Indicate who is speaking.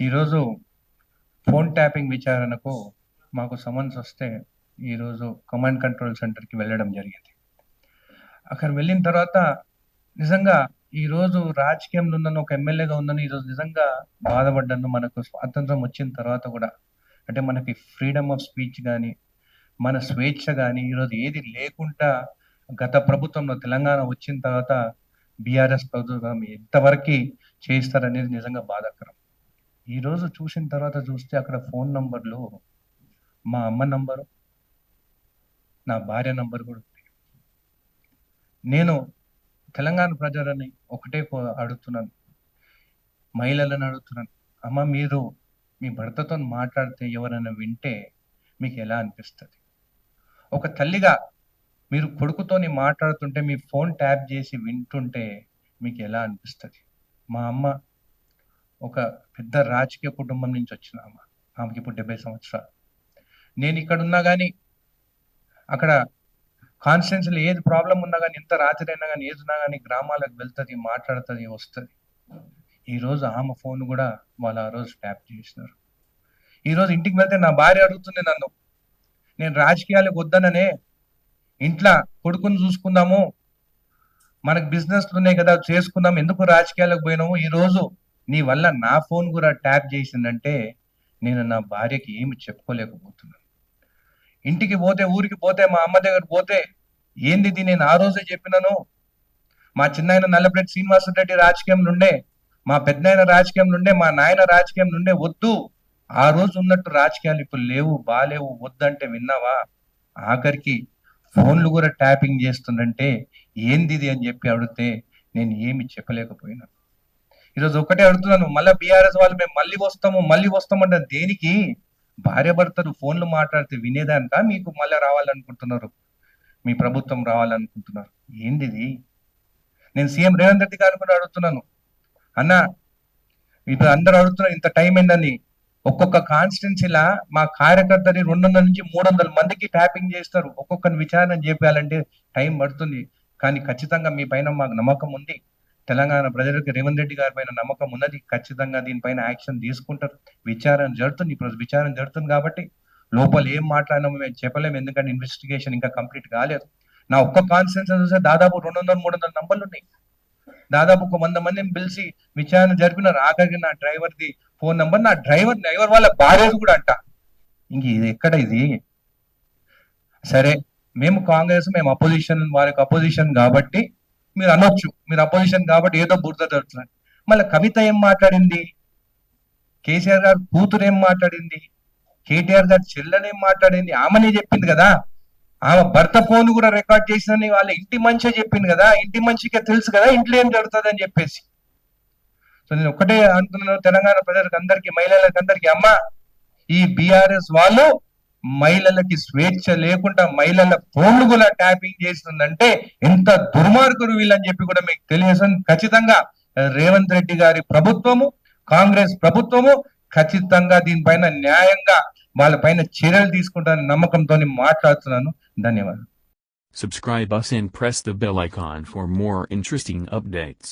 Speaker 1: ఈరోజు phone tapping విచారణకు మాకు సమన్స్ వస్తే ఈరోజు కమాండ్ కంట్రోల్ సెంటర్‌కి వెళ్ళడం జరిగింది. అక్కడ వెళ్ళిన తర్వాత నిజంగా ఈరోజు రాజకీయంలో ఉన్నాను, ఒక ఎమ్మెల్యేగా ఉన్నాను. ఈరోజు నిజంగా బాధపడ్డాను. మనకు స్వాతంత్రం వచ్చిన తర్వాత కూడా అంటే మనకి ఫ్రీడమ్ ఆఫ్ స్పీచ్ గాని, మన స్వేచ్ఛ గాని ఈరోజు ఏది లేకుండా గత ప్రభుత్వంలో తెలంగాణ వచ్చిన తర్వాత బీఆర్ఎస్ ప్రభుత్వం ఎంతవరకి చేయిస్తారనేది నిజంగా బాధాకరం. ఈరోజు చూసిన తర్వాత చూస్తే అక్కడ ఫోన్ నంబర్‌లు మా అమ్మ నంబరు, నా భార్య నంబర్ కూడా ఉంది. నేను తెలంగాణ ప్రజలని ఒకటే అడుగుతున్నాను. మహిళలను అడుగుతున్నాను. అమ్మ మీరు మీ భర్తతోని మాట్లాడితే ఎవరైనా వింటే మీకెలా అనిపిస్తది? ఒక తల్లిగా మీరు కొడుకుతోని మాట్లాడుతుంటే మీ ఫోన్ ట్యాప్ చేసి వింటుంటే మీకెలా అనిపిస్తది? మా అమ్మ ఒక పెద్ద రాజకీయ కుటుంబం నుంచి వచ్చిన ఆమె. ఆమెకిప్పుడు 70 సంవత్సరాలు. నేనిక్కడున్నా గానీ, అక్కడ కాన్స్టిట్యుయెన్సీలో ఏది ప్రాబ్లమ్ ఉన్నా గానీ, ఎంత రాత్రైనా గానీ, ఏదున్నా గానీ గ్రామాలకు వెళ్తది, మాట్లాడతది, వస్తది. ఈరోజు ఆమె ఫోన్ గూడా వాళ్ళు ఆ రోజు ట్యాప్ చేసినారు. ఈరోజు ఇంటికి వెళ్తే నా భార్య అడుగుతుంది నన్ను. నేను రాజకీయాలకు వద్దననే, ఇంట్ల కొడుకుని చూసుకుందాము, మనకు బిజినెస్‌లున్నాయి కదా! చేసుకుందాం, ఎందుకు రాజకీయాలకు పోయినావు? ఈరోజు నీ వల్ల నా ఫోన్ గూడా ట్యాప్ చేసిందంటే, నేను నా భార్యకి ఏమి చెప్పుకోలేకపోతున్నాను. ఇంటికి పోతే, ఊరికి పోతే, మా అమ్మ దగ్గరికి పోతే, ఏందిది నేను ఆ రోజే చెప్పినాను. మా చిన్నాయన నల్లపరెడ్డి శ్రీనివాసరెడ్డి రాజకీయంలో ఉండే, మా పెద్దనాయన రాజకీయంలో ఉండే, మా నాయన రాజకీయంలో ఉండే, వద్దు. ఆ రోజు ఉన్నట్టు రాజకీయాలు ఇప్పుడు లేవు, బాలేవు, వద్దంటే విన్నావా? ఆఖరికి ఫోన్లు కూడా ట్యాపింగ్ చేస్తుందంటే ఏందిది అని చెప్పి అడిగితే నేను ఏమి చెప్పలేకపోయినా. ఈరోజు ఒక్కటే అడుగుతున్నాను, మళ్ళీ బీఆర్ఎస్ వాళ్ళు మేము మళ్ళీ వస్తామంటే దేనికి? భార్యాభర్తలు ఫోన్లు మాట్లాడితే వినేదానిక మీకు మళ్ళీ రావాలనుకుంటున్నారు? మీ ప్రభుత్వం రావాలనుకుంటున్నారు? ఏందిది? నేను సీఎం రేవంత్ రెడ్డి గారిని కూడా అడుగుతున్నాను, అన్న ఇప్పుడు అందరూ అడుగుతున్నారు ఇంత టైం ఏందని. ఒక్కొక్క కాన్స్టిట్యున్సీలా మా కార్యకర్తని 200 నుంచి 300 మందికి ట్యాపింగ్ చేస్తారు. ఒక్కొక్కరిని విచారణ చేయాలంటే టైం పడుతుంది. కానీ ఖచ్చితంగా మీ పైన మాకు నమ్మకం ఉంది. తెలంగాణ ప్రజలకు రేవంత్ రెడ్డి గారి పైన నమ్మకం ఉన్నది. ఖచ్చితంగా దీనిపైన యాక్షన్ తీసుకుంటారు. విచారణ జరుగుతుంది. ఇప్పుడు విచారణ జరుగుతుంది కాబట్టి లోపల ఏం మాట్లాడినామో మేము చెప్పలేము. ఎందుకంటే ఇన్వెస్టిగేషన్ ఇంకా కంప్లీట్ కాలేదు. నా ఒక్క కాన్స్టిట్యున్సీ చూస్తే దాదాపు 200, 300 నంబర్లు ఉన్నాయి. దాదాపు ఒక 100 మందిని పిలిచి విచారణ జరిపినారు. ఆఖరికి నా డ్రైవర్ది ఫోన్ నంబర్, నా డ్రైవర్ వాళ్ళ భార్యది కూడా అంట. ఇంక ఇది ఎక్కడ ఇది? సరే మేము కాంగ్రెస్, మేము అపోజిషన్, వారికి అపోజిషన్ కాబట్టి మీరు అనొచ్చు, మీరు అపోజిషన్ కాబట్టి ఏదో బురద జరుగుతుంది. మళ్ళీ కవిత ఏం మాట్లాడింది? కేసీఆర్ గారు కూతురు ఏం మాట్లాడింది? కేటీఆర్ గారు చెల్లెని ఏం మాట్లాడింది? ఆమెనే చెప్పింది కదా. ఆమె భర్త ఫోన్ కూడా రికార్డ్ చేసిందని వాళ్ళ ఇంటి మనిషే చెప్పింది కదా. ఇంటి మనిషికే తెలుసు కదా ఇంట్లో ఏం జరుగుతుంది అని చెప్పేసి. సో నేను ఒక్కటే అంటున్నాను తెలంగాణ ప్రజలకు అందరికీ, మహిళలకు అందరికీ, అమ్మ ఈ బీఆర్ఎస్ వాళ్ళు మహిళలకి స్వేచ్ఛ లేకుండా మహిళల ఫోన్లు కూడా ట్యాపింగ్ చేస్తుందంటే ఎంత దుర్మార్గులు వీళ్ళని చెప్పి కూడా మీకు తెలియజేస్తాను. ఖచ్చితంగా రేవంత్ రెడ్డి గారి ప్రభుత్వము, కాంగ్రెస్ ప్రభుత్వము ఖచ్చితంగా దీనిపైన న్యాయంగా వాళ్ళపైన చర్యలు తీసుకుంటారని నమ్మకంతో మాట్లాడుతున్నాను. ధన్యవాదాలు.
Speaker 2: Subscribe us and press the bell icon for more interesting updates.